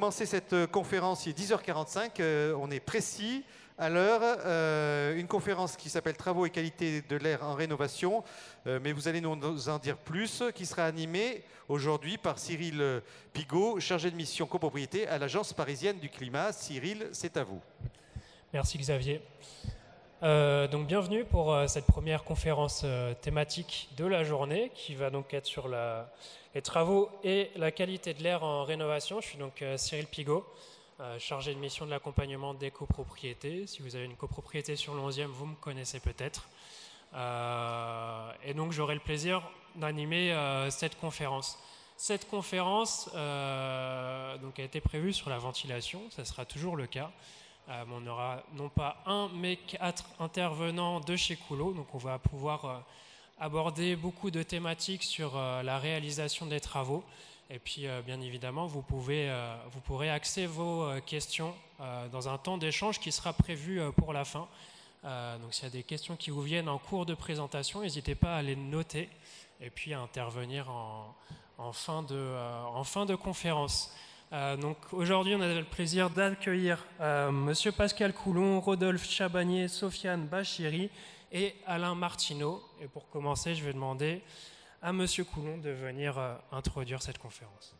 commencer cette conférence, il est 10h45, on est précis à l'heure. Une conférence qui s'appelle Travaux et qualité de l'air en rénovation, mais vous allez nous en dire plus, qui sera animée aujourd'hui par Cyril Pigot, chargé de mission copropriété à l'Agence parisienne du climat. Cyril, c'est à vous. Merci Xavier. Donc bienvenue pour cette première conférence thématique de la journée qui va donc être sur les travaux et la qualité de l'air en rénovation. Je suis donc Cyril Pigot, chargé de mission de l'accompagnement des copropriétés. Si vous avez une copropriété sur le 11e, vous me connaissez peut-être. Et donc j'aurai le plaisir d'animer cette conférence. Cette conférence donc a été prévue sur la ventilation, ça sera toujours le cas. On aura non pas un, mais 4 intervenants de chez Coulot. Donc on va pouvoir aborder beaucoup de thématiques sur la réalisation des travaux. Et puis bien évidemment, vous pourrez axer vos questions dans un temps d'échange qui sera prévu pour la fin. Donc s'il y a des questions qui vous viennent en cours de présentation, n'hésitez pas à les noter et puis à intervenir en fin de conférence. Donc aujourd'hui, on a le plaisir d'accueillir Monsieur Pascal Coulon, Rodolphe Chabagnier, Sofiane Bachiri et Alain Martineau. Et pour commencer, je vais demander à Monsieur Coulon de venir introduire cette conférence.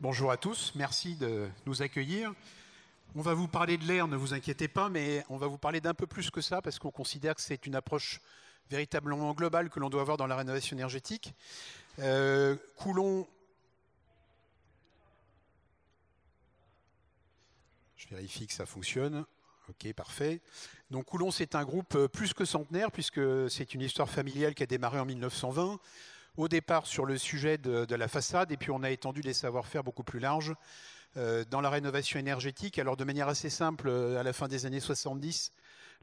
Bonjour à tous, merci de nous accueillir. On va vous parler de l'air, ne vous inquiétez pas, mais on va vous parler d'un peu plus que ça parce qu'on considère que c'est une approche véritablement globale que l'on doit avoir dans la rénovation énergétique. Coulon... Je vérifie que ça fonctionne. Ok, parfait. Donc Coulon, c'est un groupe plus que centenaire puisque c'est une histoire familiale qui a démarré en 1920. Au départ sur le sujet de la façade et puis on a étendu les savoir-faire beaucoup plus larges dans la rénovation énergétique. Alors de manière assez simple, à la fin des années 70,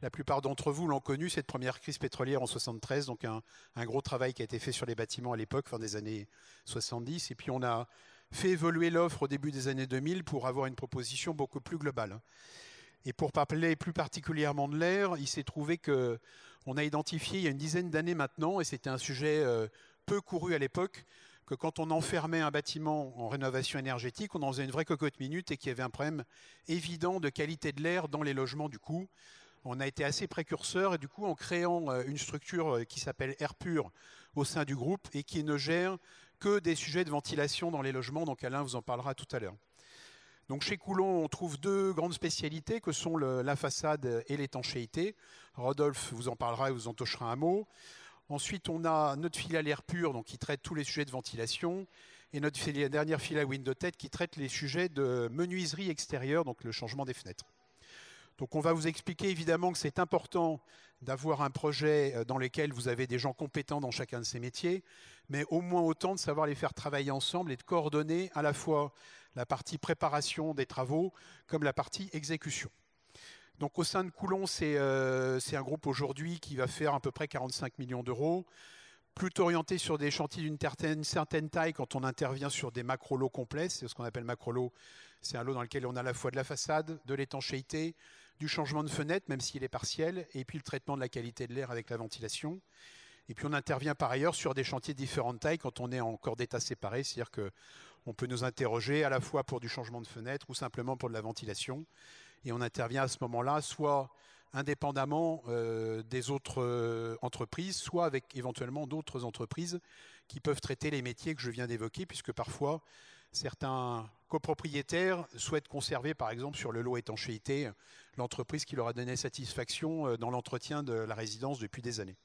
la plupart d'entre vous l'ont connu, cette première crise pétrolière en 73, donc un gros travail qui a été fait sur les bâtiments à l'époque, fin des années 70. Et puis on a fait évoluer l'offre au début des années 2000 pour avoir une proposition beaucoup plus globale. Et pour parler plus particulièrement de l'air, il s'est trouvé qu'on a identifié il y a une dizaine d'années maintenant, et c'était un sujet peu couru à l'époque, que quand on enfermait un bâtiment en rénovation énergétique, on en faisait une vraie cocotte minute et qu'il y avait un problème évident de qualité de l'air dans les logements du coup. On a été assez précurseur et du coup en créant une structure qui s'appelle Airpur au sein du groupe et qui ne gère que des sujets de ventilation dans les logements, donc Alain vous en parlera tout à l'heure. Donc chez Coulon, on trouve deux grandes spécialités que sont la façade et l'étanchéité. Rodolphe vous en parlera et vous en touchera un mot. Ensuite, on a notre filiale Airpur, donc qui traite tous les sujets de ventilation, et notre dernière filiale Windotech qui traite les sujets de menuiserie extérieure, donc le changement des fenêtres. Donc on va vous expliquer évidemment que c'est important d'avoir un projet dans lequel vous avez des gens compétents dans chacun de ces métiers, mais au moins autant de savoir les faire travailler ensemble et de coordonner à la fois la partie préparation des travaux comme la partie exécution. Donc au sein de Coulon, c'est un groupe aujourd'hui qui va faire à peu près 45 millions d'euros, plutôt orienté sur des chantiers d'une certaine taille quand on intervient sur des macro-lots complets. C'est ce qu'on appelle macro-lot. C'est un lot dans lequel on a à la fois de la façade, de l'étanchéité, du changement de fenêtre, même s'il est partiel, et puis le traitement de la qualité de l'air avec la ventilation. Et puis on intervient par ailleurs sur des chantiers de différentes tailles quand on est en corps d'état séparé, c'est-à-dire qu'on peut nous interroger à la fois pour du changement de fenêtre ou simplement pour de la ventilation. Et on intervient à ce moment-là, soit indépendamment des autres entreprises, soit avec éventuellement d'autres entreprises qui peuvent traiter les métiers que je viens d'évoquer, puisque parfois certains copropriétaires souhaitent conserver, par exemple, sur le lot étanchéité, l'entreprise qui leur a donné satisfaction dans l'entretien de la résidence depuis des années.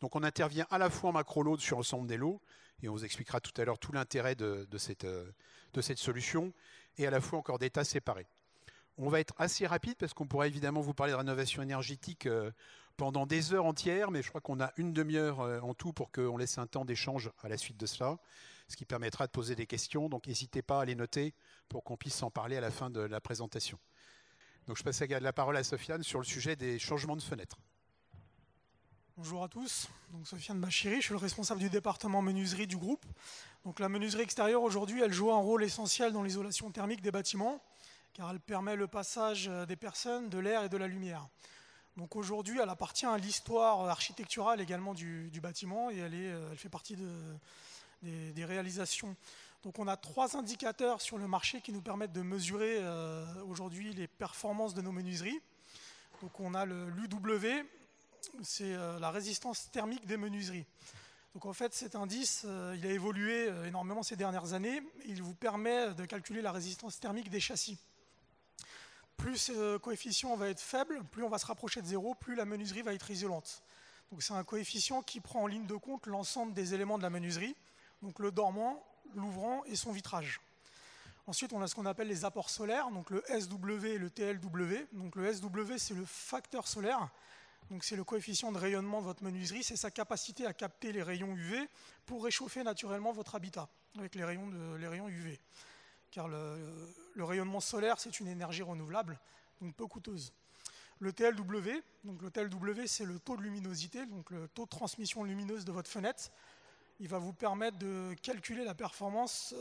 Donc on intervient à la fois en macro-lot sur l'ensemble des lots, et on vous expliquera tout à l'heure tout l'intérêt de cette solution, et à la fois encore d'états séparés. On va être assez rapide parce qu'on pourrait évidemment vous parler de rénovation énergétique pendant des heures entières, mais je crois qu'on a une demi-heure en tout pour qu'on laisse un temps d'échange à la suite de cela, ce qui permettra de poser des questions. Donc n'hésitez pas à les noter pour qu'on puisse en parler à la fin de la présentation. Donc je passe la parole à Sofiane sur le sujet des changements de fenêtres. Bonjour à tous, donc Sofiane Bachiri, je suis le responsable du département menuiserie du groupe. Donc la menuiserie extérieure aujourd'hui, elle joue un rôle essentiel dans l'isolation thermique des bâtiments, car elle permet le passage des personnes, de l'air et de la lumière. Donc aujourd'hui, elle appartient à l'histoire architecturale également du bâtiment et elle fait partie des réalisations Donc on a 3 indicateurs sur le marché qui nous permettent de mesurer aujourd'hui les performances de nos menuiseries. Donc on a l'UW, c'est la résistance thermique des menuiseries. Donc en fait cet indice, il a évolué énormément ces dernières années. Il vous permet de calculer la résistance thermique des châssis. Plus ce coefficient va être faible, plus on va se rapprocher de 0, plus la menuiserie va être isolante. Donc c'est un coefficient qui prend en ligne de compte l'ensemble des éléments de la menuiserie, donc le dormant, l'ouvrant et son vitrage. Ensuite, on a ce qu'on appelle les apports solaires, donc le SW et le TLW. Donc le SW, c'est le facteur solaire, donc c'est le coefficient de rayonnement de votre menuiserie, c'est sa capacité à capter les rayons UV pour réchauffer naturellement votre habitat avec les rayons UV. Car le rayonnement solaire, c'est une énergie renouvelable, donc peu coûteuse. Le TLW, c'est le taux de luminosité, donc le taux de transmission lumineuse de votre fenêtre. Il va vous permettre de calculer la performance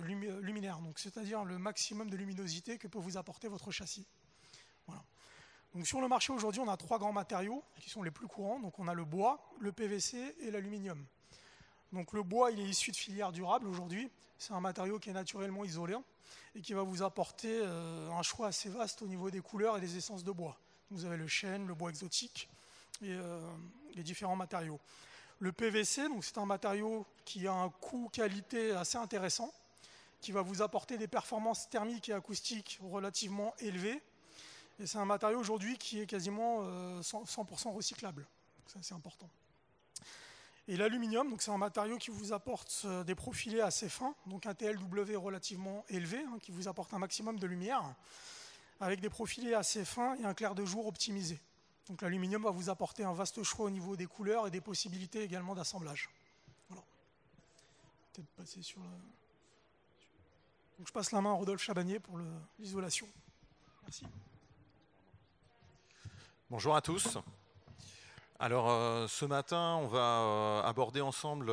luminaire, c'est-à-dire le maximum de luminosité que peut vous apporter votre châssis. Voilà. Donc sur le marché aujourd'hui, on a 3 grands matériaux qui sont les plus courants. Donc on a le bois, le PVC et l'aluminium. Donc le bois, il est issu de filières durables aujourd'hui. C'est un matériau qui est naturellement isolant et qui va vous apporter un choix assez vaste au niveau des couleurs et des essences de bois. Vous avez le chêne, le bois exotique et les différents matériaux. Le PVC, c'est un matériau qui a un coût qualité assez intéressant, qui va vous apporter des performances thermiques et acoustiques relativement élevées. Et c'est un matériau aujourd'hui qui est quasiment 100% recyclable. Ça, c'est important. Et l'aluminium, c'est un matériau qui vous apporte des profilés assez fins, donc un TLW relativement élevé, qui vous apporte un maximum de lumière, avec des profilés assez fins et un clair de jour optimisé. Donc l'aluminium va vous apporter un vaste choix au niveau des couleurs et des possibilités également d'assemblage. Voilà. Peut-être passer sur le... Donc je passe la main à Rodolphe Chabagnier pour l'isolation. Merci. Bonjour à tous. Alors ce matin, on va aborder ensemble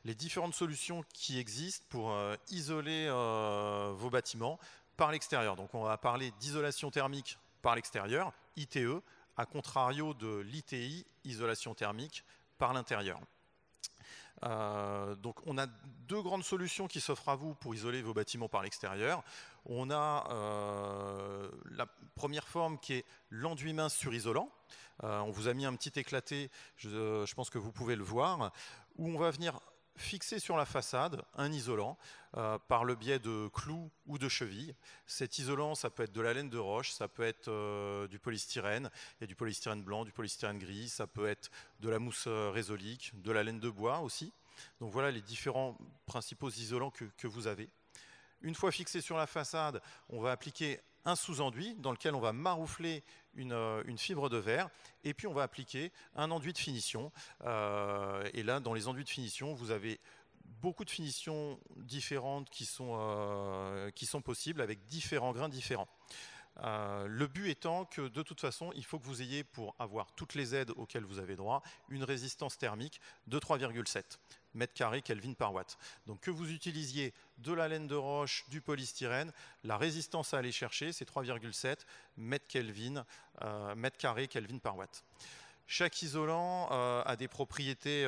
les différentes solutions qui existent pour isoler vos bâtiments par l'extérieur. Donc on va parler d'isolation thermique par l'extérieur, ITE, à contrario de l'ITI, isolation thermique par l'intérieur. Donc on a 2 grandes solutions qui s'offrent à vous pour isoler vos bâtiments par l'extérieur. On a la première forme qui est l'enduit mince surisolant. On vous a mis un petit éclaté, je pense que vous pouvez le voir, où on va venir fixer sur la façade un isolant par le biais de clous ou de chevilles. Cet isolant, ça peut être de la laine de roche, ça peut être du polystyrène, il y a du polystyrène blanc, du polystyrène gris, ça peut être de la mousse résolique, de la laine de bois aussi. Donc voilà les différents principaux isolants que vous avez. Une fois fixé sur la façade, on va appliquer un sous-enduit dans lequel on va maroufler une fibre de verre et puis on va appliquer un enduit de finition. Et là, dans les enduits de finition, vous avez beaucoup de finitions différentes qui sont possibles avec différents grains différents. Le but étant que de toute façon, il faut que vous ayez, pour avoir toutes les aides auxquelles vous avez droit, une résistance thermique de 3,7 mètres carrés Kelvin par watt. Donc que vous utilisiez de la laine de roche, du polystyrène, la résistance à aller chercher, c'est 3,7 mètres carrés Kelvin par watt. Chaque isolant a des propriétés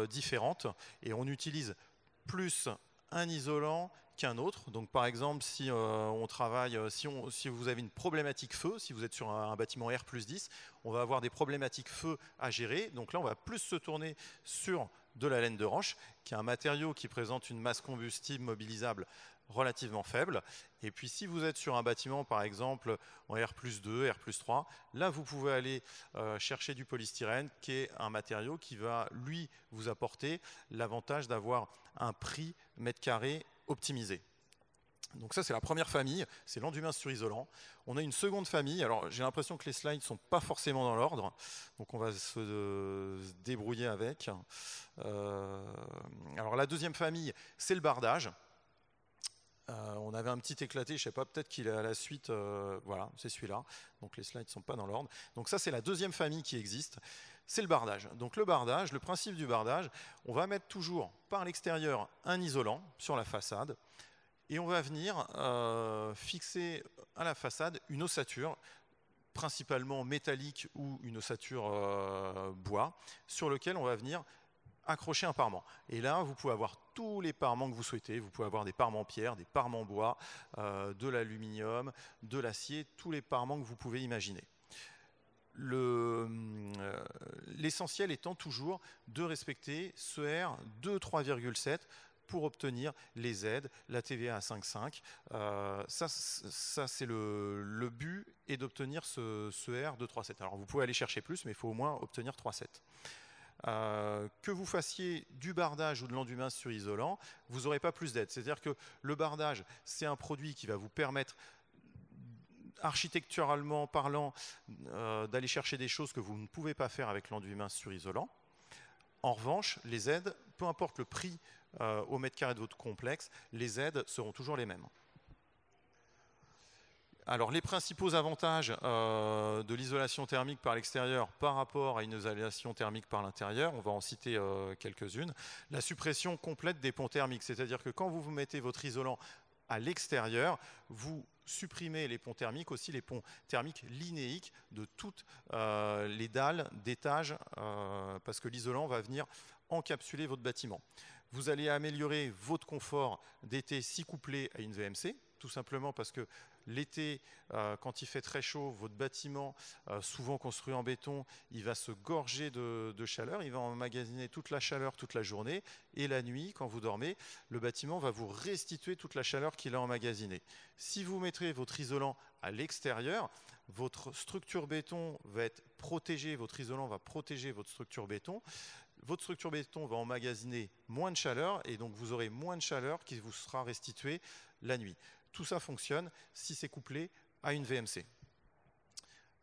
différentes et on utilise plus un isolant qu'un autre. Donc par exemple, si on travaille, si vous avez une problématique feu, si vous êtes sur un bâtiment R+10, on va avoir des problématiques feu à gérer. Donc là, on va plus se tourner sur de la laine de roche, qui est un matériau qui présente une masse combustible mobilisable relativement faible. Et puis si vous êtes sur un bâtiment, par exemple, en R+2, R+3, là vous pouvez aller chercher du polystyrène, qui est un matériau qui va, lui, vous apporter l'avantage d'avoir un prix mètre carré optimisé. Donc ça, c'est la première famille, c'est l'enduit mince surisolant. On a une seconde famille, alors j'ai l'impression que les slides ne sont pas forcément dans l'ordre, donc on va se débrouiller avec. Alors la deuxième famille, c'est le bardage. On avait un petit éclaté, je ne sais pas, peut-être qu'il est à la suite, voilà, c'est celui-là. Donc les slides ne sont pas dans l'ordre. Donc ça, c'est la deuxième famille qui existe, c'est le bardage. Donc le bardage, le principe du bardage, on va mettre toujours par l'extérieur un isolant sur la façade et on va venir fixer à la façade une ossature, principalement métallique ou une ossature bois, sur lequel on va venir accrocher un parement. Et là, vous pouvez avoir tous les parements que vous souhaitez. Vous pouvez avoir des parements pierre, des parements bois, de l'aluminium, de l'acier, tous les parements que vous pouvez imaginer. L'essentiel étant toujours de respecter ce R de 3,7 pour obtenir les aides, la TVA à 5,5. Ça c'est le but, est d'obtenir ce R de 3,7. Alors vous pouvez aller chercher plus, mais il faut au moins obtenir 3,7. Que vous fassiez du bardage ou de l'enduit mince sur isolant, vous n'aurez pas plus d'aide. C'est-à-dire que le bardage, c'est un produit qui va vous permettre, architecturalement parlant, d'aller chercher des choses que vous ne pouvez pas faire avec l'enduit mince sur isolant. En revanche, les aides, peu importe le prix au mètre carré de votre complexe, les aides seront toujours les mêmes. Alors, les principaux avantages de l'isolation thermique par l'extérieur par rapport à une isolation thermique par l'intérieur, on va en citer quelques-unes. La suppression complète des ponts thermiques, c'est-à-dire que quand vous mettez votre isolant à l'extérieur, vous supprimez les ponts thermiques, aussi les ponts thermiques linéiques de toutes les dalles d'étage, parce que l'isolant va venir encapsuler votre bâtiment. Vous allez améliorer votre confort d'été si couplé à une VMC, tout simplement parce que l'été, quand il fait très chaud, votre bâtiment, souvent construit en béton, il va se gorger de chaleur, il va emmagasiner toute la chaleur toute la journée, et la nuit, quand vous dormez, le bâtiment va vous restituer toute la chaleur qu'il a emmagasinée. Si vous mettrez votre isolant à l'extérieur, votre structure béton va être protégée, votre isolant va protéger votre structure béton. Votre structure béton va emmagasiner moins de chaleur et donc vous aurez moins de chaleur qui vous sera restituée la nuit. Tout ça fonctionne si c'est couplé à une VMC.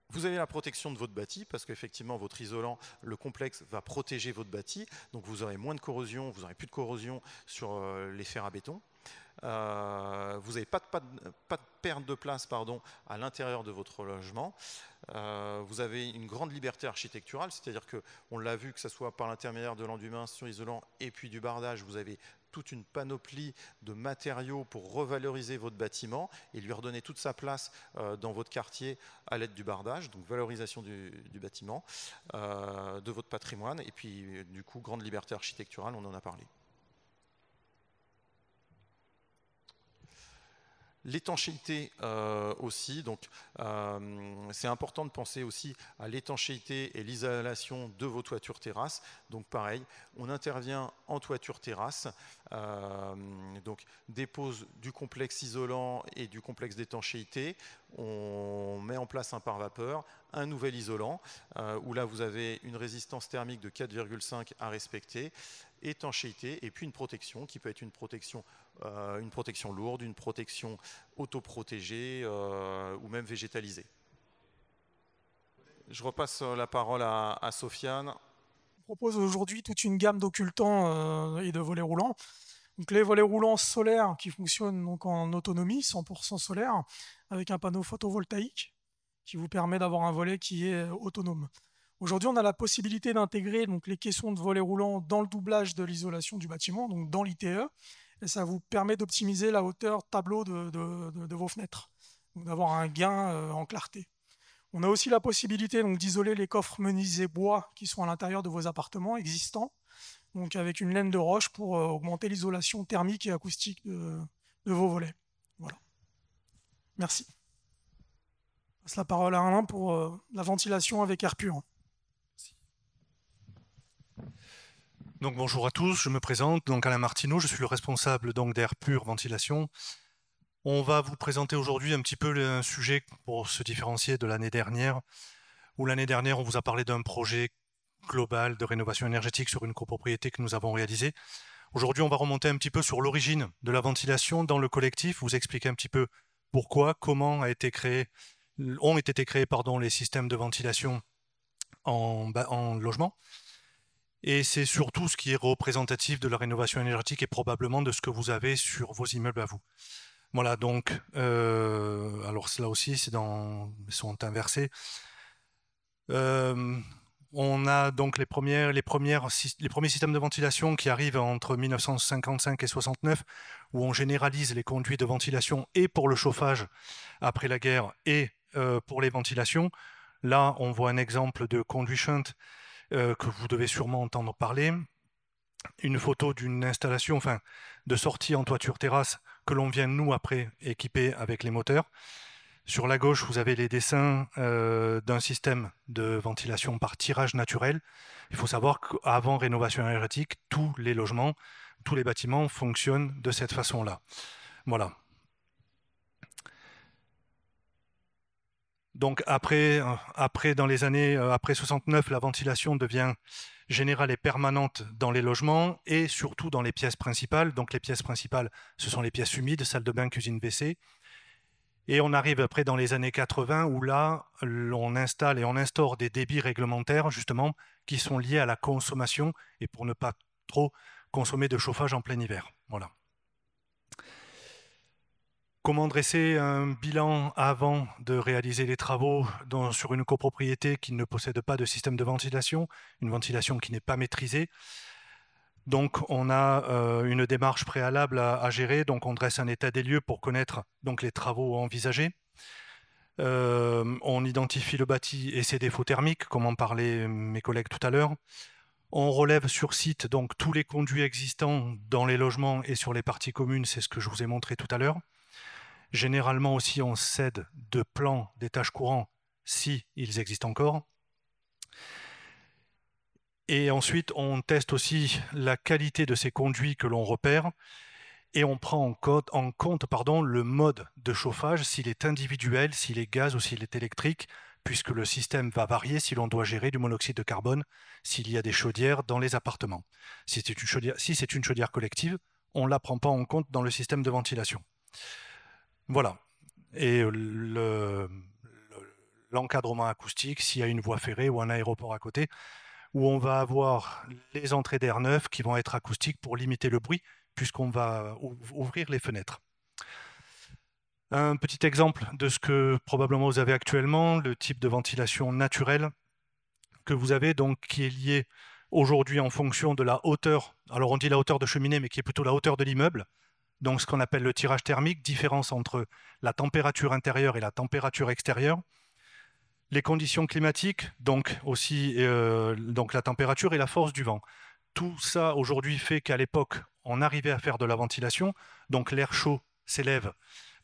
Vous avez la protection de votre bâti parce qu'effectivement votre isolant, le complexe va protéger votre bâti, donc vous aurez moins de corrosion, vous n'aurez plus de corrosion sur les fers à béton. Vous n'avez pas de perte de place à l'intérieur de votre logement. Vous avez une grande liberté architecturale, c'est-à-dire qu'on l'a vu que ce soit par l'intermédiaire de l'enduit mince sur isolant et puis du bardage, vous avez toute une panoplie de matériaux pour revaloriser votre bâtiment et lui redonner toute sa place dans votre quartier à l'aide du bardage, donc valorisation du bâtiment, de votre patrimoine et puis du coup grande liberté architecturale, on en a parlé. L'étanchéité aussi, donc c'est important de penser aussi à l'étanchéité et l'isolation de vos toitures terrasses. Donc pareil, on intervient en toiture terrasse, donc dépose du complexe isolant et du complexe d'étanchéité, on met en place un pare-vapeur, un nouvel isolant, où là vous avez une résistance thermique de 4,5 à respecter, étanchéité et puis une protection qui peut être une protection lourde, une protection autoprotégée ou même végétalisée. Je repasse la parole à Sofiane. On propose aujourd'hui toute une gamme d'occultants et de volets roulants. Donc les volets roulants solaires qui fonctionnent donc en autonomie, 100% solaire, avec un panneau photovoltaïque qui vous permet d'avoir un volet qui est autonome. Aujourd'hui, on a la possibilité d'intégrer donc les caissons de volets roulants dans le doublage de l'isolation du bâtiment, donc dans l'ITE, et ça vous permet d'optimiser la hauteur tableau de vos fenêtres, donc d'avoir un gain en clarté. On a aussi la possibilité d'isoler les coffres menuisés bois qui sont à l'intérieur de vos appartements existants, donc avec une laine de roche pour augmenter l'isolation thermique et acoustique de vos volets. Voilà. Merci. Je passe la parole à Alain pour la ventilation avec air pur. Donc bonjour à tous, je me présente, donc Alain Martineau, je suis le responsable d'Air Pur Ventilation. On va vous présenter aujourd'hui un petit peu un sujet pour se différencier de l'année dernière, où l'année dernière on vous a parlé d'un projet global de rénovation énergétique sur une copropriété que nous avons réalisée. Aujourd'hui on va remonter un petit peu sur l'origine de la ventilation dans le collectif, vous expliquer un petit peu pourquoi, comment ont été créés les systèmes de ventilation en logement. Et c'est surtout ce qui est représentatif de la rénovation énergétique et probablement de ce que vous avez sur vos immeubles à vous. Voilà, donc, alors là aussi, ils sont inversés. On a donc les premiers systèmes de ventilation qui arrivent entre 1955 et 69, où on généralise les conduits de ventilation et pour le chauffage après la guerre et pour les ventilations. Là, on voit un exemple de conduit shunt que vous devez sûrement entendre parler. une photo d'une installation, enfin de sortie en toiture terrasse que l'on vient nous après équiper avec les moteurs. Sur la gauche, vous avez les dessins d'un système de ventilation par tirage naturel. Il faut savoir qu'avant rénovation énergétique, tous les logements, tous les bâtiments fonctionnent de cette façon-là. Voilà. Donc après, dans les années après 69, la ventilation devient générale et permanente dans les logements et surtout dans les pièces principales. Donc les pièces principales, ce sont les pièces humides, salle de bain, cuisine, WC. Et on arrive après dans les années 80 où là, on installe et on instaure des débits réglementaires justement qui sont liés à la consommation et pour ne pas trop consommer de chauffage en plein hiver. Voilà. Comment dresser un bilan avant de réaliser les travaux sur une copropriété qui ne possède pas de système de ventilation, une ventilation qui n'est pas maîtrisée? Donc, on a une démarche préalable à gérer. Donc, on dresse un état des lieux pour connaître donc, les travaux envisagés. On identifie le bâti et ses défauts thermiques, comme en parlaient mes collègues tout à l'heure. On relève sur site donc, tous les conduits existants dans les logements et sur les parties communes. C'est ce que je vous ai montré tout à l'heure. Généralement aussi, on cède de plans d'étage courant si ils existent encore. Et ensuite, on teste aussi la qualité de ces conduits que l'on repère et on prend en compte le mode de chauffage, s'il est individuel, s'il est gaz ou s'il est électrique, puisque le système va varier si l'on doit gérer du monoxyde de carbone, s'il y a des chaudières dans les appartements. Si c'est une chaudière collective, on ne la prend pas en compte dans le système de ventilation. Voilà. Et l'encadrement acoustique, s'il y a une voie ferrée ou un aéroport à côté, où on va avoir les entrées d'air neuf qui vont être acoustiques pour limiter le bruit, puisqu'on va ouvrir les fenêtres. Un petit exemple de ce que probablement vous avez actuellement, le type de ventilation naturelle que vous avez, donc qui est lié aujourd'hui en fonction de la hauteur, alors on dit la hauteur de cheminée, mais qui est plutôt la hauteur de l'immeuble, donc ce qu'on appelle le tirage thermique, différence entre la température intérieure et la température extérieure. Les conditions climatiques, donc aussi donc la température et la force du vent. Tout ça aujourd'hui fait qu'à l'époque, on arrivait à faire de la ventilation, donc l'air chaud s'élève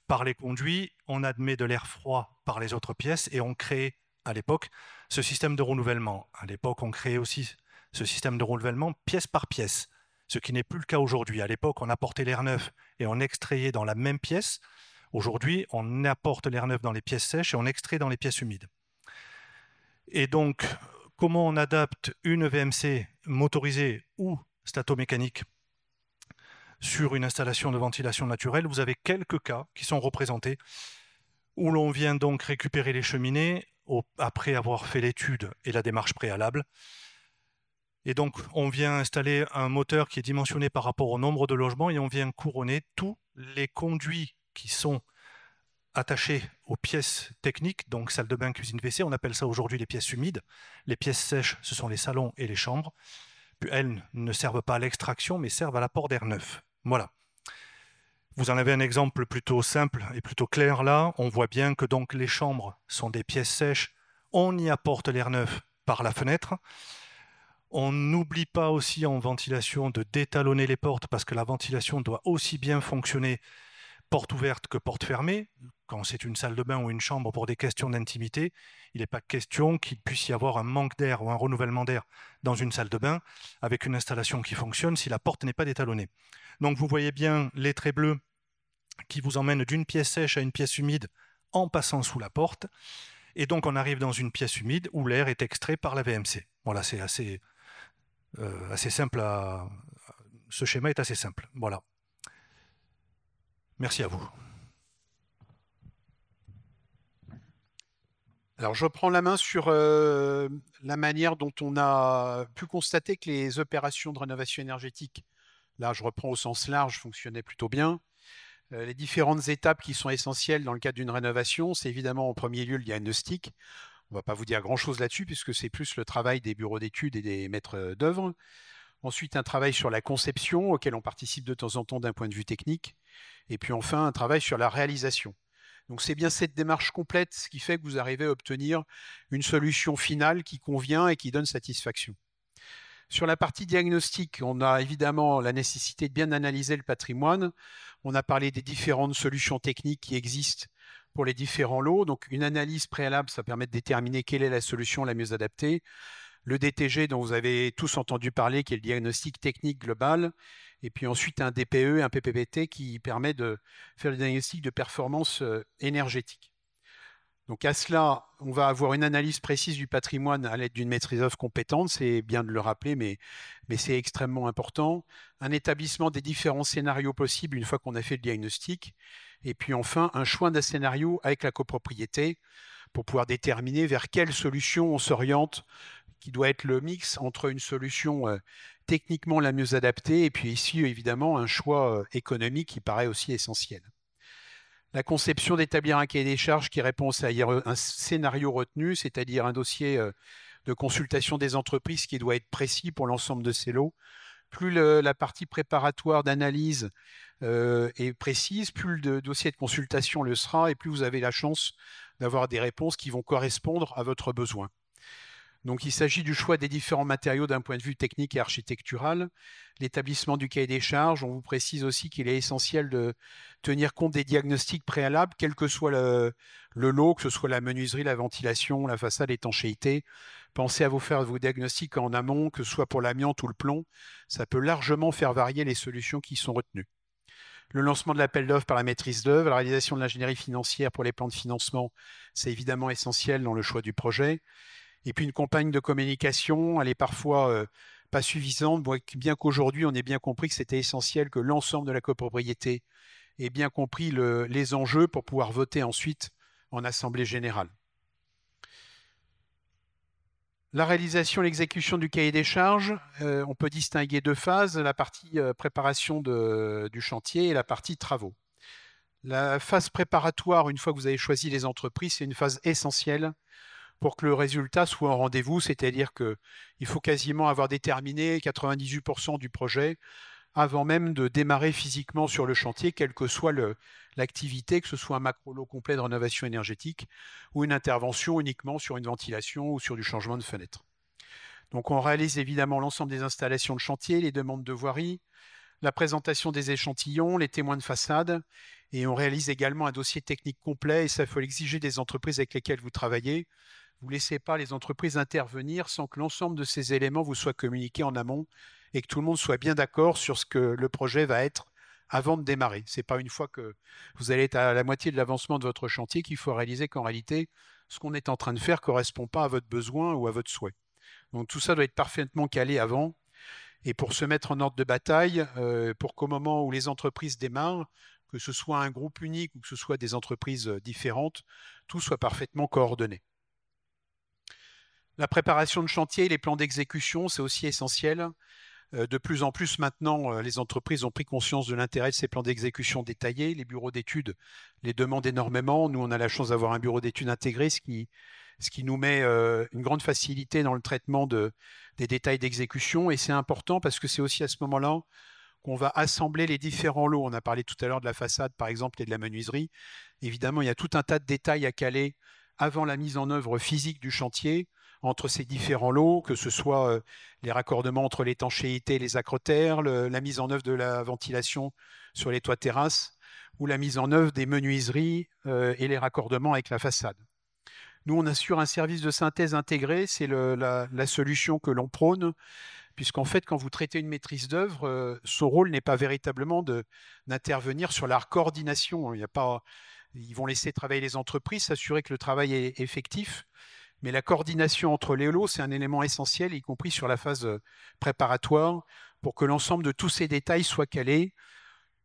par les conduits, on admet de l'air froid par les autres pièces et on crée à l'époque ce système de renouvellement. À l'époque, on créait aussi ce système de renouvellement pièce par pièce, ce qui n'est plus le cas aujourd'hui. À l'époque, on apportait l'air neuf et on extrayait dans la même pièce. Aujourd'hui, on apporte l'air neuf dans les pièces sèches et on extrait dans les pièces humides. Et donc, comment on adapte une VMC motorisée ou statomécanique sur une installation de ventilation naturelle? Vous avez quelques cas qui sont représentés où l'on vient donc récupérer les cheminées après avoir fait l'étude et la démarche préalable. Et donc, on vient installer un moteur qui est dimensionné par rapport au nombre de logements et on vient couronner tous les conduits qui sont attachés aux pièces techniques, donc salle de bain, cuisine, WC. On appelle ça aujourd'hui les pièces humides. Les pièces sèches, ce sont les salons et les chambres. Puis elles ne servent pas à l'extraction, mais servent à l'apport d'air neuf. Voilà. Vous en avez un exemple plutôt simple et plutôt clair là. On voit bien que donc les chambres sont des pièces sèches. On y apporte l'air neuf par la fenêtre. On n'oublie pas aussi en ventilation de détalonner les portes parce que la ventilation doit aussi bien fonctionner porte ouverte que porte fermée. Quand c'est une salle de bain ou une chambre pour des questions d'intimité, il n'est pas question qu'il puisse y avoir un manque d'air ou un renouvellement d'air dans une salle de bain avec une installation qui fonctionne si la porte n'est pas détalonnée. Donc vous voyez bien les traits bleus qui vous emmènent d'une pièce sèche à une pièce humide en passant sous la porte. Et donc on arrive dans une pièce humide où l'air est extrait par la VMC. Voilà, c'est assez simple. Ce schéma est assez simple. Voilà. Merci à vous. Alors, je prends la main sur la manière dont on a pu constater que les opérations de rénovation énergétique, là je reprends au sens large, fonctionnaient plutôt bien. Les différentes étapes qui sont essentielles dans le cadre d'une rénovation, c'est évidemment en premier lieu le diagnostic. On ne va pas vous dire grand-chose là-dessus puisque c'est plus le travail des bureaux d'études et des maîtres d'œuvre. Ensuite, un travail sur la conception auquel on participe de temps en temps d'un point de vue technique. Et puis enfin, un travail sur la réalisation. Donc c'est bien cette démarche complète qui fait que vous arrivez à obtenir une solution finale qui convient et qui donne satisfaction. Sur la partie diagnostic, on a évidemment la nécessité de bien analyser le patrimoine. On a parlé des différentes solutions techniques qui existent pour les différents lots. Donc, une analyse préalable, ça permet de déterminer quelle est la solution la mieux adaptée. Le DTG, dont vous avez tous entendu parler, qui est le diagnostic technique global. Et puis ensuite, un DPE, un PPPT qui permet de faire le diagnostic de performance énergétique. Donc à cela, on va avoir une analyse précise du patrimoine à l'aide d'une maîtrise d'œuvre compétente, c'est bien de le rappeler, mais c'est extrêmement important. Un établissement des différents scénarios possibles une fois qu'on a fait le diagnostic. Et puis enfin, un choix d'un scénario avec la copropriété pour pouvoir déterminer vers quelle solution on s'oriente, qui doit être le mix entre une solution techniquement la mieux adaptée et puis ici, évidemment, un choix économique qui paraît aussi essentiel. La conception d'établir un cahier des charges qui répond à un scénario retenu, c'est-à-dire un dossier de consultation des entreprises qui doit être précis pour l'ensemble de ces lots. Plus la partie préparatoire d'analyse est précise, plus le dossier de consultation le sera et plus vous avez la chance d'avoir des réponses qui vont correspondre à votre besoin. Donc, il s'agit du choix des différents matériaux d'un point de vue technique et architectural. L'établissement du cahier des charges, on vous précise aussi qu'il est essentiel de tenir compte des diagnostics préalables, quel que soit le lot, que ce soit la menuiserie, la ventilation, la façade, l'étanchéité. Pensez à vous faire vos diagnostics en amont, que ce soit pour l'amiante ou le plomb. Ça peut largement faire varier les solutions qui sont retenues. Le lancement de l'appel d'offres par la maîtrise d'œuvre, la réalisation de l'ingénierie financière pour les plans de financement, c'est évidemment essentiel dans le choix du projet. Et puis une campagne de communication, elle est parfois pas suffisante, bien qu'aujourd'hui on ait bien compris que c'était essentiel que l'ensemble de la copropriété ait bien compris les enjeux pour pouvoir voter ensuite en assemblée générale. La réalisation et l'exécution du cahier des charges, on peut distinguer deux phases, la partie préparation du chantier et la partie travaux. La phase préparatoire, une fois que vous avez choisi les entreprises, c'est une phase essentielle pour que le résultat soit au rendez-vous, c'est-à-dire qu'il faut quasiment avoir déterminé 98% du projet avant même de démarrer physiquement sur le chantier, quelle que soit l'activité, que ce soit un macro-lot complet de rénovation énergétique ou une intervention uniquement sur une ventilation ou sur du changement de fenêtre. Donc on réalise évidemment l'ensemble des installations de chantier, les demandes de voirie, la présentation des échantillons, les témoins de façade, et on réalise également un dossier technique complet, et ça, il faut l'exiger des entreprises avec lesquelles vous travaillez. Vous ne laissez pas les entreprises intervenir sans que l'ensemble de ces éléments vous soient communiqués en amont et que tout le monde soit bien d'accord sur ce que le projet va être avant de démarrer. Ce n'est pas une fois que vous allez être à la moitié de l'avancement de votre chantier qu'il faut réaliser qu'en réalité, ce qu'on est en train de faire ne correspond pas à votre besoin ou à votre souhait. Donc tout ça doit être parfaitement calé avant. Et pour se mettre en ordre de bataille, pour qu'au moment où les entreprises démarrent, que ce soit un groupe unique ou que ce soit des entreprises différentes, tout soit parfaitement coordonné. La préparation de chantier et les plans d'exécution, c'est aussi essentiel. De plus en plus maintenant, les entreprises ont pris conscience de l'intérêt de ces plans d'exécution détaillés. Les bureaux d'études les demandent énormément. Nous, on a la chance d'avoir un bureau d'études intégré, ce qui nous met une grande facilité dans le traitement des détails d'exécution. Et c'est important parce que c'est aussi à ce moment-là qu'on va assembler les différents lots. On a parlé tout à l'heure de la façade, par exemple, et de la menuiserie. Évidemment, il y a tout un tas de détails à caler avant la mise en œuvre physique du chantier, entre ces différents lots, que ce soit les raccordements entre l'étanchéité et les acrotères, la mise en œuvre de la ventilation sur les toits terrasses, ou la mise en œuvre des menuiseries et les raccordements avec la façade. Nous, on assure un service de synthèse intégré, c'est la solution que l'on prône, puisqu'en fait, quand vous traitez une maîtrise d'œuvre, son rôle n'est pas véritablement d'intervenir sur la coordination. Ils vont laisser travailler les entreprises, s'assurer que le travail est effectif, mais la coordination entre les lots, c'est un élément essentiel, y compris sur la phase préparatoire, pour que l'ensemble de tous ces détails soient calés.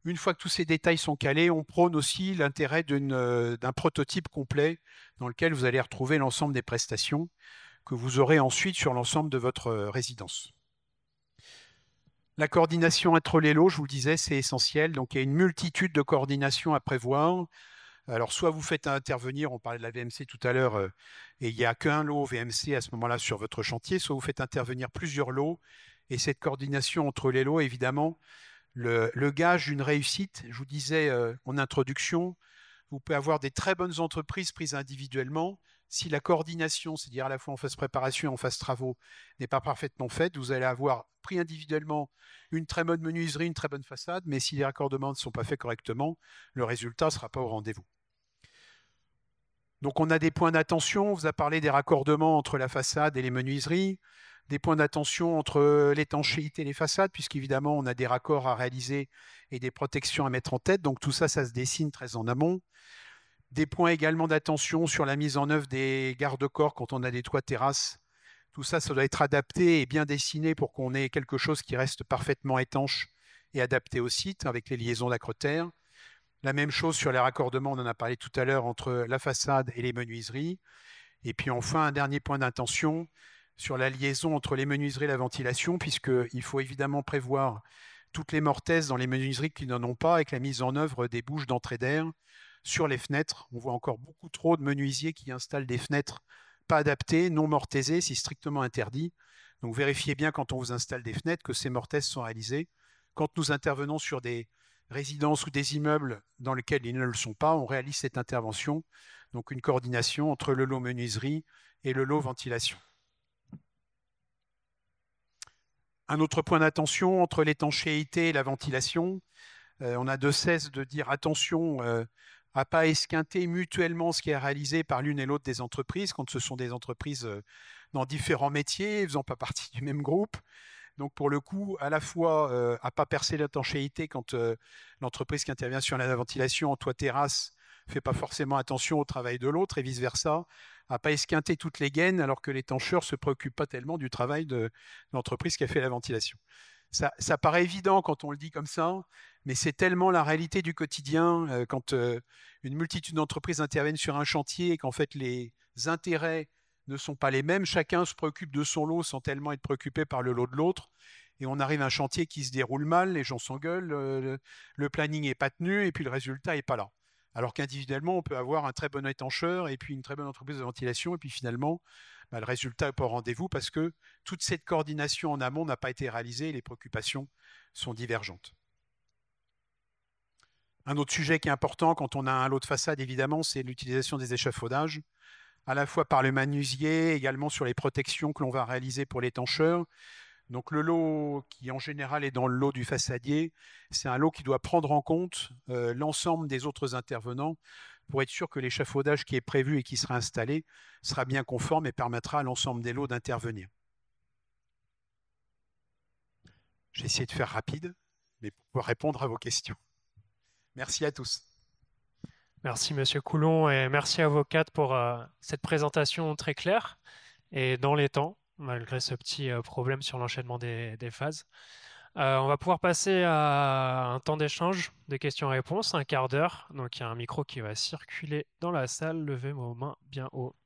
Une fois que tous ces détails sont calés, on prône aussi l'intérêt d'un prototype complet dans lequel vous allez retrouver l'ensemble des prestations que vous aurez ensuite sur l'ensemble de votre résidence. La coordination entre les lots, je vous le disais, c'est essentiel. Donc, il y a une multitude de coordinations à prévoir. Alors, soit vous faites intervenir, on parlait de la VMC tout à l'heure, et il n'y a qu'un lot VMC à ce moment-là sur votre chantier, soit vous faites intervenir plusieurs lots. Et cette coordination entre les lots, évidemment, le gage d'une réussite, je vous disais en introduction, Vous pouvez avoir des très bonnes entreprises prises individuellement. Si la coordination, c'est-à-dire à la fois en phase préparation et en phase travaux, n'est pas parfaitement faite, vous allez avoir pris individuellement une très bonne menuiserie, une très bonne façade, mais si les raccordements ne sont pas faits correctement, le résultat ne sera pas au rendez-vous. Donc on a des points d'attention, on vous a parlé des raccordements entre la façade et les menuiseries, des points d'attention entre l'étanchéité et les façades, puisqu'évidemment on a des raccords à réaliser et des protections à mettre en tête, donc tout ça, ça se dessine très en amont. Des points également d'attention sur la mise en œuvre des garde-corps quand on a des toits terrasses. Tout ça, ça doit être adapté et bien dessiné pour qu'on ait quelque chose qui reste parfaitement étanche et adapté au site avec les liaisons d'acrotère. La même chose sur les raccordements, on en a parlé tout à l'heure, entre la façade et les menuiseries. Et puis enfin, un dernier point d'attention sur la liaison entre les menuiseries et la ventilation, puisqu'il faut évidemment prévoir toutes les mortaises dans les menuiseries qui n'en ont pas, avec la mise en œuvre des bouches d'entrée d'air sur les fenêtres. On voit encore beaucoup trop de menuisiers qui installent des fenêtres pas adaptées, non mortaisées, c'est strictement interdit. Donc vérifiez bien quand on vous installe des fenêtres que ces mortaises sont réalisées. Quand nous intervenons sur des résidences ou des immeubles dans lesquels ils ne le sont pas, on réalise cette intervention. Donc une coordination entre le lot menuiserie et le lot ventilation. Un autre point d'attention entre l'étanchéité et la ventilation, on a de cesse de dire attention à ne pas esquinter mutuellement ce qui est réalisé par l'une et l'autre des entreprises, quand ce sont des entreprises dans différents métiers, faisant pas partie du même groupe. Donc pour le coup, à la fois à ne pas percer l'étanchéité quand l'entreprise qui intervient sur la ventilation en toit terrasse ne fait pas forcément attention au travail de l'autre et vice-versa, à ne pas esquinter toutes les gaines alors que l'étancheur ne se préoccupe pas tellement du travail de l'entreprise qui a fait la ventilation. Ça paraît évident quand on le dit comme ça, mais c'est tellement la réalité du quotidien quand une multitude d'entreprises interviennent sur un chantier et qu'en fait les intérêts ne sont pas les mêmes. Chacun se préoccupe de son lot sans tellement être préoccupé par le lot de l'autre. Et on arrive à un chantier qui se déroule mal, les gens s'engueulent, le planning n'est pas tenu et puis le résultat n'est pas là. Alors qu'individuellement, on peut avoir un très bon étancheur et puis une très bonne entreprise de ventilation et puis finalement, le résultat n'est pas au rendez-vous parce que toute cette coordination en amont n'a pas été réalisée et les préoccupations sont divergentes. Un autre sujet qui est important quand on a un lot de façade, évidemment, c'est l'utilisation des échafaudages, à la fois par le menuisier, également sur les protections que l'on va réaliser pour l'étancheur. Donc le lot qui en général est dans le lot du façadier, c'est un lot qui doit prendre en compte l'ensemble des autres intervenants pour être sûr que l'échafaudage qui est prévu et qui sera installé sera bien conforme et permettra à l'ensemble des lots d'intervenir. J'ai essayé de faire rapide, mais pour pouvoir répondre à vos questions. Merci à tous. Merci Monsieur Coulon et merci à vos quatre pour cette présentation très claire et dans les temps, malgré ce petit problème sur l'enchaînement des phases. On va pouvoir passer à un temps d'échange de questions-réponses, un quart d'heure. Donc il y a un micro qui va circuler dans la salle. Levez vos mains bien haut.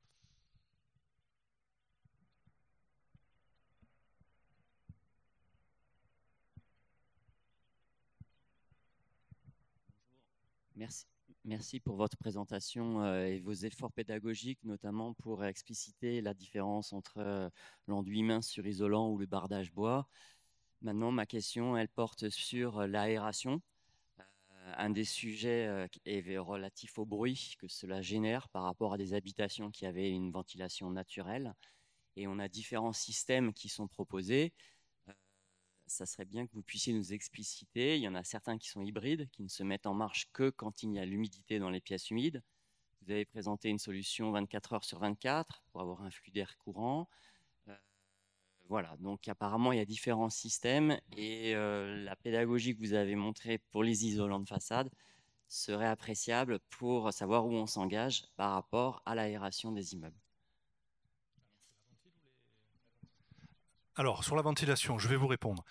Merci pour votre présentation et vos efforts pédagogiques, notamment pour expliciter la différence entre l'enduit mince sur isolant ou le bardage bois. Maintenant, ma question, elle porte sur l'aération. Un des sujets est relatif au bruit que cela génère par rapport à des habitations qui avaient une ventilation naturelle. Et on a différents systèmes qui sont proposés. Ça serait bien que vous puissiez nous expliciter. Il y en a certains qui sont hybrides, qui ne se mettent en marche que quand il y a l'humidité dans les pièces humides. Vous avez présenté une solution 24 heures sur 24 pour avoir un flux d'air courant. Voilà, donc apparemment il y a différents systèmes et la pédagogie que vous avez montrée pour les isolants de façade serait appréciable pour savoir où on s'engage par rapport à l'aération des immeubles. Alors, sur la ventilation, je vais vous répondre.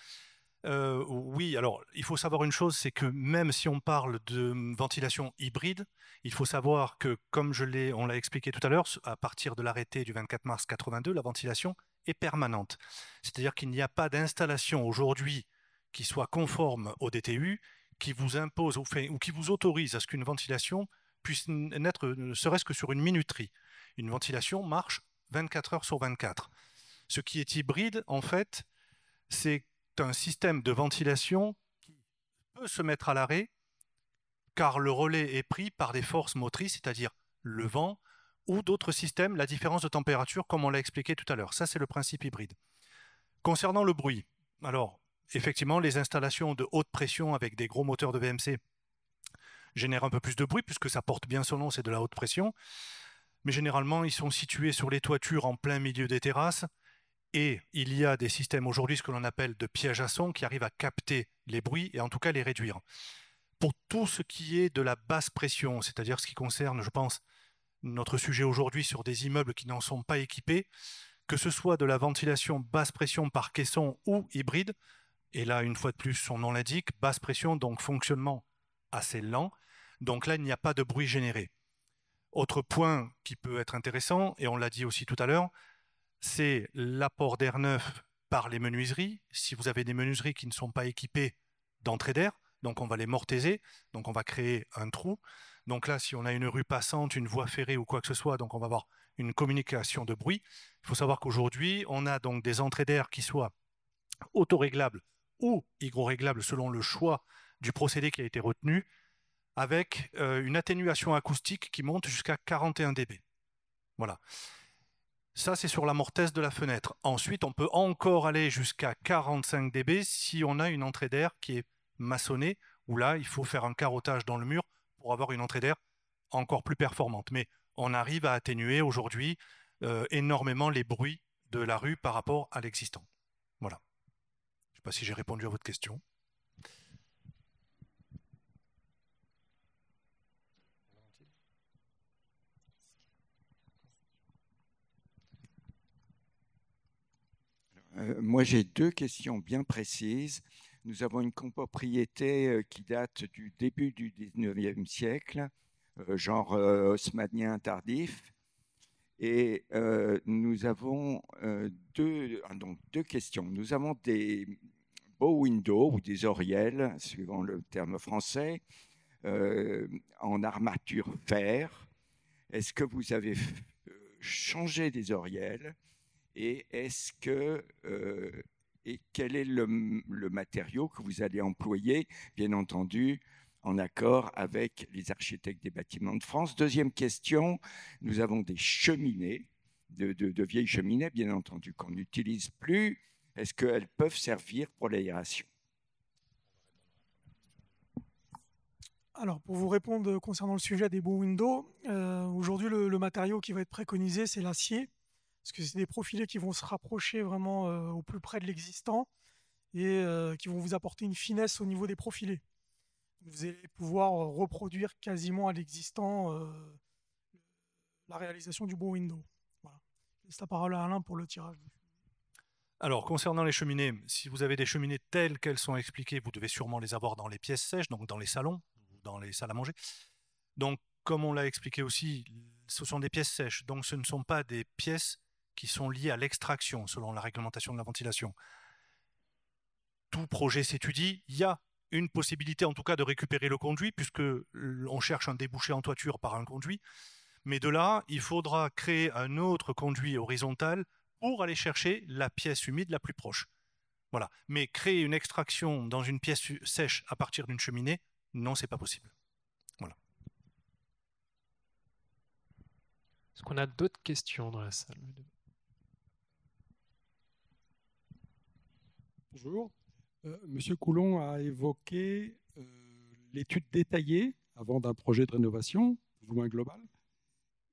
Oui, alors, il faut savoir une chose, c'est que même si on parle de ventilation hybride, il faut savoir que, comme on l'a expliqué tout à l'heure, à partir de l'arrêté du 24 mars 82, la ventilation est permanente. C'est-à-dire qu'il n'y a pas d'installation aujourd'hui qui soit conforme au DTU, qui vous impose ou qui vous autorise à ce qu'une ventilation puisse naître, ne serait-ce que sur une minuterie. Une ventilation marche 24 heures sur 24. Ce qui est hybride, en fait, c'est un système de ventilation qui peut se mettre à l'arrêt car le relais est pris par des forces motrices, c'est-à-dire le vent ou d'autres systèmes, la différence de température, comme on l'a expliqué tout à l'heure. Ça, c'est le principe hybride. Concernant le bruit, alors, effectivement, les installations de haute pression avec des gros moteurs de VMC génèrent un peu plus de bruit, puisque ça porte bien son nom, c'est de la haute pression. Mais généralement, ils sont situés sur les toitures en plein milieu des terrasses. Et il y a des systèmes aujourd'hui, ce que l'on appelle de pièges à son, qui arrivent à capter les bruits et en tout cas les réduire. Pour tout ce qui est de la basse pression, c'est-à-dire ce qui concerne, je pense, notre sujet aujourd'hui sur des immeubles qui n'en sont pas équipés, que ce soit de la ventilation basse pression par caisson ou hybride, et là, une fois de plus, son nom l'indique, basse pression, donc fonctionnement assez lent, donc là, il n'y a pas de bruit généré. Autre point qui peut être intéressant, et on l'a dit aussi tout à l'heure, c'est l'apport d'air neuf par les menuiseries. Si vous avez des menuiseries qui ne sont pas équipées d'entrée d'air, donc on va les mortaiser, donc on va créer un trou. Donc là, si on a une rue passante, une voie ferrée ou quoi que ce soit, donc on va avoir une communication de bruit. Il faut savoir qu'aujourd'hui, on a donc des entrées d'air qui soient autoréglables ou hygroréglables selon le choix du procédé qui a été retenu, avec une atténuation acoustique qui monte jusqu'à 41 dB. Voilà. Ça, c'est sur la mortaise de la fenêtre. Ensuite, on peut encore aller jusqu'à 45 dB si on a une entrée d'air qui est maçonnée, où là, il faut faire un carottage dans le mur pour avoir une entrée d'air encore plus performante. Mais on arrive à atténuer aujourd'hui énormément les bruits de la rue par rapport à l'existant. Voilà. Je ne sais pas si j'ai répondu à votre question. Moi, j'ai deux questions bien précises. Nous avons une copropriété qui date du début du 19e siècle, genre haussmannien tardif. Et nous avons deux questions. Nous avons des bow windows ou des oriels, suivant le terme français, en armature fer. Est-ce que vous avez changé des oriels? Et est-ce que et quel est le matériau que vous allez employer, bien entendu, en accord avec les architectes des bâtiments de France? Deuxième question, nous avons des cheminées, de vieilles cheminées, bien entendu, qu'on n'utilise plus. Est-ce qu'elles peuvent servir pour l'aération? Alors, pour vous répondre concernant le sujet des bow windows, aujourd'hui, le matériau qui va être préconisé, c'est l'acier. Parce que c'est des profilés qui vont se rapprocher vraiment au plus près de l'existant et qui vont vous apporter une finesse au niveau des profilés. Vous allez pouvoir reproduire quasiment à l'existant la réalisation du bow window. Voilà. Je laisse la parole à Alain pour le tirage. Alors, concernant les cheminées, si vous avez des cheminées telles qu'elles sont expliquées, vous devez sûrement les avoir dans les pièces sèches, donc dans les salons, dans les salles à manger. Donc, comme on l'a expliqué aussi, ce sont des pièces sèches, donc ce ne sont pas des pièces qui sont liées à l'extraction, selon la réglementation de la ventilation. Tout projet s'étudie. Il y a une possibilité, en tout cas, de récupérer le conduit, puisque on cherche un débouché en toiture par un conduit. Mais de là, il faudra créer un autre conduit horizontal pour aller chercher la pièce humide la plus proche. Voilà. Mais créer une extraction dans une pièce sèche à partir d'une cheminée, non, c'est pas possible. Voilà. Est-ce qu'on a d'autres questions dans la salle? Bonjour. Monsieur Coulon a évoqué l'étude détaillée avant d'un projet de rénovation, plus ou moins global.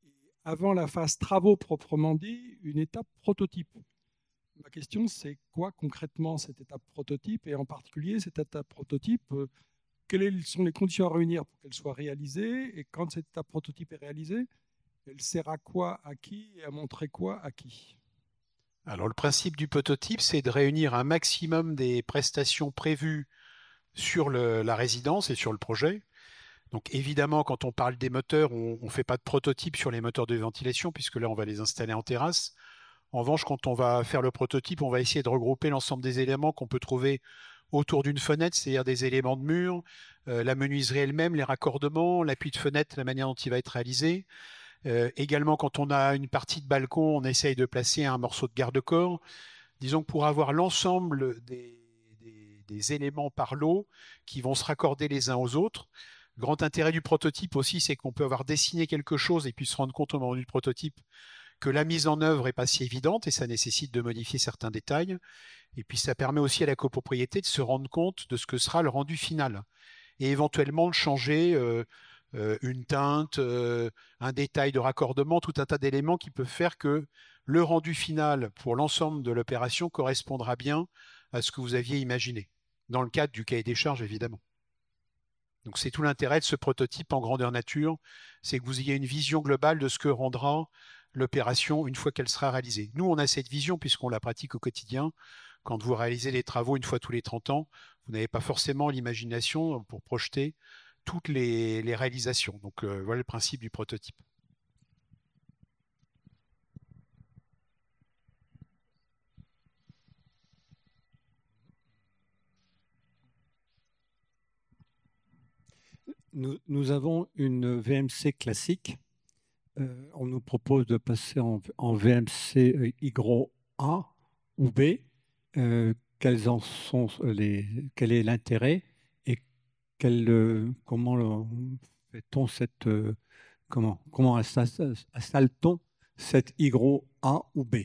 Et avant la phase travaux proprement dit, une étape prototype. Ma question, c'est quoi concrètement cette étape prototype? Et en particulier, cette étape prototype, quelles sont les conditions à réunir pour qu'elle soit réalisée? Et quand cette étape prototype est réalisée, elle sert à quoi, à qui, et à montrer quoi, à qui? Alors le principe du prototype, c'est de réunir un maximum des prestations prévues sur la résidence et sur le projet. Donc évidemment, quand on parle des moteurs, on ne fait pas de prototype sur les moteurs de ventilation, puisque là, on va les installer en terrasse. En revanche, quand on va faire le prototype, on va essayer de regrouper l'ensemble des éléments qu'on peut trouver autour d'une fenêtre, c'est-à-dire des éléments de mur, la menuiserie elle-même, les raccordements, l'appui de fenêtre, la manière dont il va être réalisé. Également, quand on a une partie de balcon, on essaye de placer un morceau de garde-corps. Disons que pour avoir l'ensemble des éléments par lot qui vont se raccorder les uns aux autres, Le grand intérêt du prototype aussi, c'est qu'on peut avoir dessiné quelque chose et puis se rendre compte au moment du prototype que la mise en œuvre n'est pas si évidente et ça nécessite de modifier certains détails. Et puis ça permet aussi à la copropriété de se rendre compte de ce que sera le rendu final et éventuellement de changer une teinte, un détail de raccordement, tout un tas d'éléments qui peuvent faire que le rendu final pour l'ensemble de l'opération correspondra bien à ce que vous aviez imaginé, dans le cadre du cahier des charges évidemment. Donc c'est tout l'intérêt de ce prototype en grandeur nature, c'est que vous ayez une vision globale de ce que rendra l'opération une fois qu'elle sera réalisée. Nous, on a cette vision puisqu'on la pratique au quotidien. Quand vous réalisez les travaux une fois tous les 30 ans, vous n'avez pas forcément l'imagination pour projeter toutes les réalisations. Donc voilà le principe du prototype. Nous avons une VMC classique. On nous propose de passer en VMC Hygro A ou B. Quels en sont quel est l'intérêt et comment fait-on comment installe-t-on cette Hygro A ou B?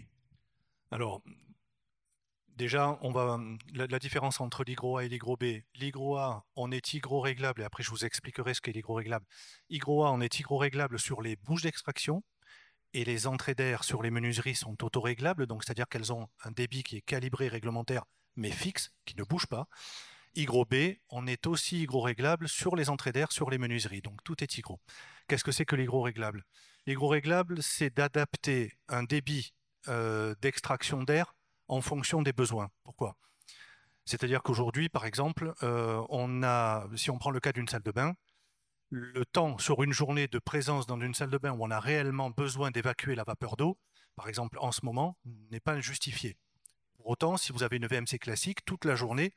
Alors, déjà, la différence entre l'hygro A et l'hygro B. L'hygro A, on est hygro-réglable, et après je vous expliquerai ce qu'est l'hygro-réglable. Hygro A, on est hygro-réglable sur les bouches d'extraction, et les entrées d'air sur les menuiseries sont autoréglables, donc c'est-à-dire qu'elles ont un débit qui est calibré, réglementaire, mais fixe, qui ne bouge pas. Hygro B, on est aussi hygro-réglable sur les entrées d'air sur les menuiseries, donc tout est hygro. Qu'est-ce que c'est que l'hygro-réglable? L'hygro-réglable, c'est d'adapter un débit d'extraction d'air en fonction des besoins. Pourquoi? C'est-à-dire qu'aujourd'hui, par exemple, si on prend le cas d'une salle de bain, le temps sur une journée de présence dans une salle de bain où on a réellement besoin d'évacuer la vapeur d'eau, par exemple en ce moment, n'est pas justifié. Pour autant, si vous avez une VMC classique, toute la journée,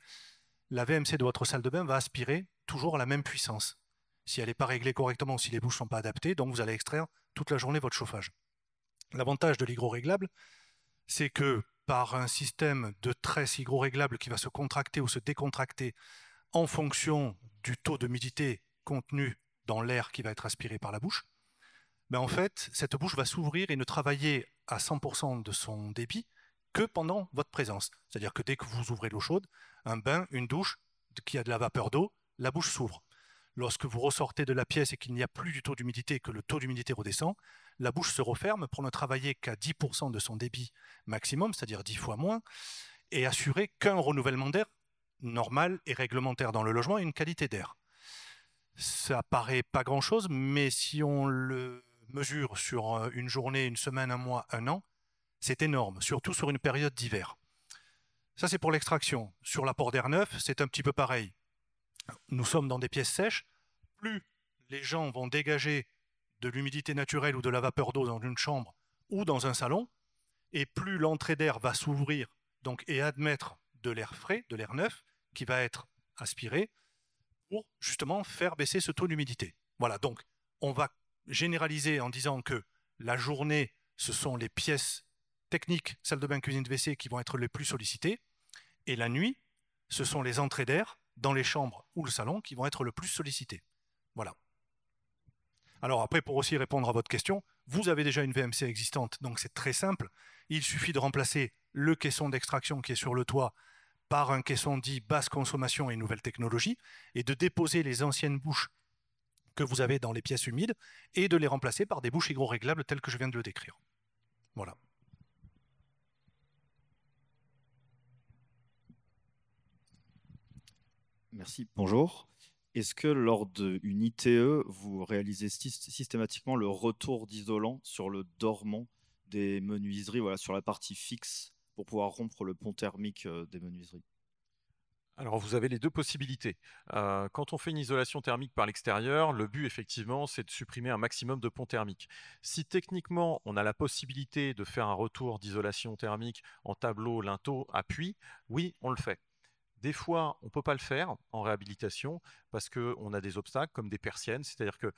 la VMC de votre salle de bain va aspirer toujours à la même puissance. Si elle n'est pas réglée correctement ou si les bouches ne sont pas adaptées, donc vous allez extraire toute la journée votre chauffage. L'avantage de l'hygro-réglable, c'est que par un système de tresse hygro-réglable qui va se contracter ou se décontracter en fonction du taux d'humidité contenu dans l'air qui va être aspiré par la bouche, ben en fait, cette bouche va s'ouvrir et ne travailler à 100% de son débit que pendant votre présence. C'est-à-dire que dès que vous ouvrez l'eau chaude, un bain, une douche, qui a de la vapeur d'eau, la bouche s'ouvre. Lorsque vous ressortez de la pièce et qu'il n'y a plus du taux d'humidité et que le taux d'humidité redescend, la bouche se referme pour ne travailler qu'à 10% de son débit maximum, c'est-à-dire 10 fois moins, et assurer qu'un renouvellement d'air normal et réglementaire dans le logement et une qualité d'air. Ça paraît pas grand-chose, mais si on le mesure sur une journée, une semaine, un mois, un an, c'est énorme, surtout sur une période d'hiver. Ça, c'est pour l'extraction. Sur l'apport d'air neuf, c'est un petit peu pareil. Nous sommes dans des pièces sèches. Plus les gens vont dégager de l'humidité naturelle ou de la vapeur d'eau dans une chambre ou dans un salon, et plus l'entrée d'air va s'ouvrir et admettre de l'air frais, de l'air neuf, qui va être aspiré pour justement faire baisser ce taux d'humidité. Voilà, donc on va généraliser en disant que la journée, ce sont les pièces techniques, salle de bain, cuisine, WC, qui vont être les plus sollicitées, et la nuit, ce sont les entrées d'air dans les chambres ou le salon qui vont être le plus sollicitées. Voilà. Alors après, pour aussi répondre à votre question, vous avez déjà une VMC existante, donc c'est très simple. Il suffit de remplacer le caisson d'extraction qui est sur le toit par un caisson dit basse consommation et nouvelle technologie, et de déposer les anciennes bouches que vous avez dans les pièces humides et de les remplacer par des bouches hygro-réglables telles que je viens de le décrire. Voilà. Merci, bonjour. Est-ce que lors d'une ITE, vous réalisez systématiquement le retour d'isolant sur le dormant des menuiseries, voilà, sur la partie fixe, pour pouvoir rompre le pont thermique des menuiseries? Alors, vous avez les deux possibilités. Quand on fait une isolation thermique par l'extérieur, le but, effectivement, c'est de supprimer un maximum de ponts thermiques. Si techniquement, on a la possibilité de faire un retour d'isolation thermique en tableau, linteau, appui, oui, on le fait. Des fois, on ne peut pas le faire en réhabilitation parce qu'on a des obstacles comme des persiennes, c'est-à-dire que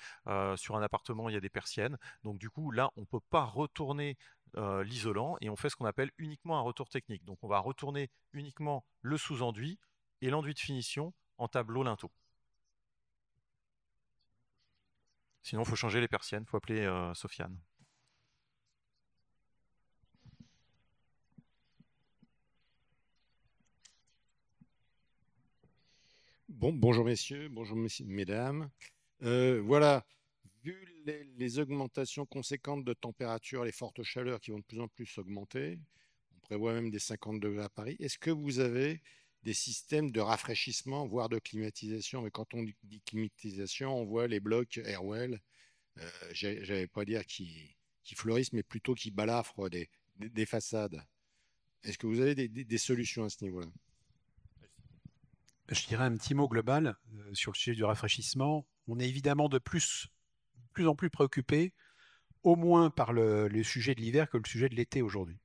sur un appartement, il y a des persiennes. Donc du coup, là, on ne peut pas retourner l'isolant et on fait ce qu'on appelle uniquement un retour technique. Donc on va retourner uniquement le sous-enduit et l'enduit de finition en tableau linteau. Sinon, il faut changer les persiennes, il faut appeler Sofiane. Bonjour messieurs, bonjour mesdames. Voilà, vu les augmentations conséquentes de température, les fortes chaleurs qui vont de plus en plus augmenter, on prévoit même des 50 degrés à Paris, est-ce que vous avez des systèmes de rafraîchissement, voire de climatisation? Mais quand on dit climatisation, on voit les blocs Airwell, j'allais pas dire qui fleurissent, mais plutôt qui balafrent des façades. Est-ce que vous avez des solutions à ce niveau-là? Je dirais un petit mot global sur le sujet du rafraîchissement. On est évidemment de plus en plus préoccupé, au moins par le sujet de l'hiver que le sujet de l'été aujourd'hui.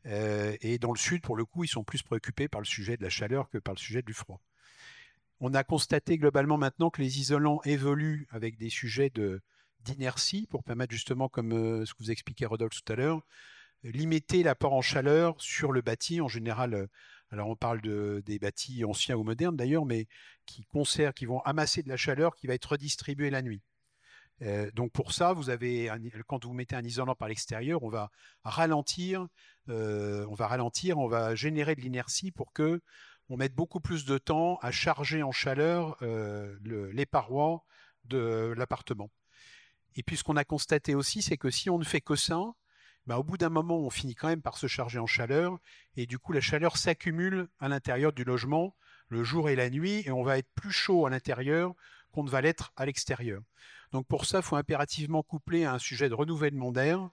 Et dans le sud, pour le coup, ils sont plus préoccupés par le sujet de la chaleur que par le sujet du froid. On a constaté globalement maintenant que les isolants évoluent avec des sujets d'inertie pour permettre justement, comme ce que vous expliquait Rodolphe tout à l'heure, limiter l'apport en chaleur sur le bâti en général. Alors on parle des bâtis anciens ou modernes d'ailleurs, mais qui vont amasser de la chaleur qui va être redistribuée la nuit. Donc pour ça, quand vous mettez un isolant par l'extérieur, on va ralentir, on va générer de l'inertie pour que on mette beaucoup plus de temps à charger en chaleur les parois de l'appartement. Et puis ce qu'on a constaté aussi, c'est que si on ne fait que ça, au bout d'un moment, on finit quand même par se charger en chaleur, et du coup, la chaleur s'accumule à l'intérieur du logement, le jour et la nuit, et on va être plus chaud à l'intérieur qu'on ne va l'être à l'extérieur. Donc pour ça, il faut impérativement coupler à un sujet de renouvellement d'air,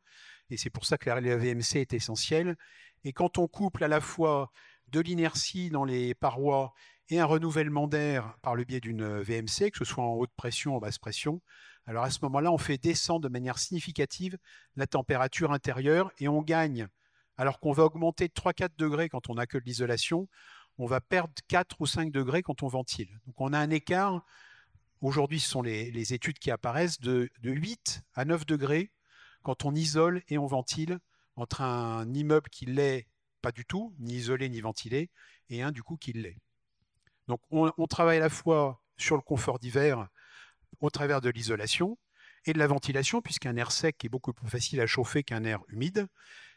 et c'est pour ça que la VMC est essentielle. Et quand on couple à la fois de l'inertie dans les parois et un renouvellement d'air par le biais d'une VMC, que ce soit en haute pression ou en basse pression, alors à ce moment-là, on fait descendre de manière significative la température intérieure et on gagne. Alors qu'on va augmenter de 3-4 degrés quand on n'a que de l'isolation, on va perdre 4 ou 5 degrés quand on ventile. Donc on a un écart, aujourd'hui ce sont les études qui apparaissent, de 8 à 9 degrés quand on isole et on ventile entre un immeuble qui l'est pas du tout, ni isolé ni ventilé, et un du coup qui l'est. Donc on travaille à la fois sur le confort d'hiver au travers de l'isolation et de la ventilation, puisqu'un air sec est beaucoup plus facile à chauffer qu'un air humide,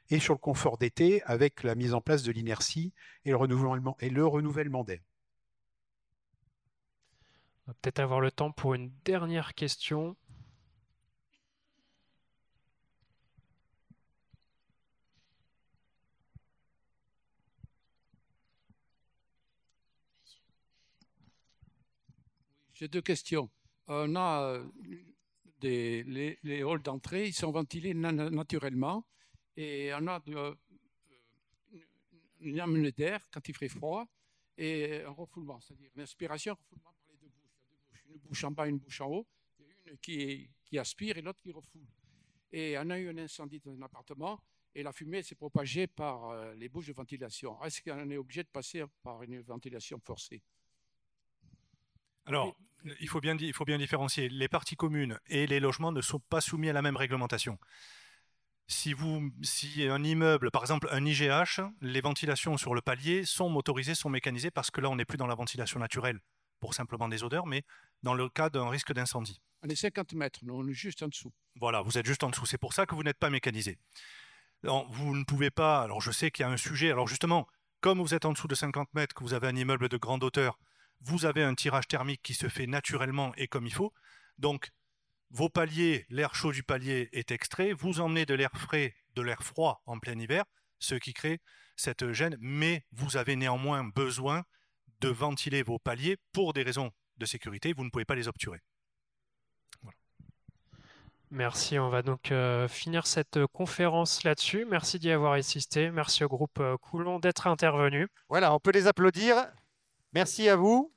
et sur le confort d'été avec la mise en place de l'inertie et le renouvellement d'air. On va peut-être avoir le temps pour une dernière question. J'ai deux questions. On a les halls d'entrée, ils sont ventilés naturellement et on a une amenée d'air quand il fait froid et un refoulement, c'est-à-dire une aspiration, un refoulement par les deux bouches. Une bouche en bas, une bouche en haut, une qui aspire et l'autre qui refoule. Et on a eu un incendie dans un appartement et la fumée s'est propagée par les bouches de ventilation. Est-ce qu'on est obligé de passer par une ventilation forcée? Alors, il faut bien différencier. Les parties communes et les logements ne sont pas soumis à la même réglementation. Si un immeuble, par exemple un IGH, les ventilations sur le palier sont motorisées, sont mécanisées, parce que là, on n'est plus dans la ventilation naturelle pour simplement des odeurs, mais dans le cas d'un risque d'incendie. On est 50 mètres, on est juste en dessous. Voilà, vous êtes juste en dessous. C'est pour ça que vous n'êtes pas mécanisé. Alors, vous ne pouvez pas... Alors, je sais qu'il y a un sujet... Alors, justement, comme vous êtes en dessous de 50 mètres, que vous avez un immeuble de grande hauteur, vous avez un tirage thermique qui se fait naturellement et comme il faut. Donc, vos paliers, l'air chaud du palier est extrait, vous emmenez de l'air frais, de l'air froid en plein hiver, ce qui crée cette gêne, mais vous avez néanmoins besoin de ventiler vos paliers pour des raisons de sécurité, vous ne pouvez pas les obturer. Voilà. Merci, on va donc finir cette conférence là-dessus. Merci d'y avoir assisté, merci au groupe Coulon d'être intervenu. Voilà, on peut les applaudir. Merci à vous.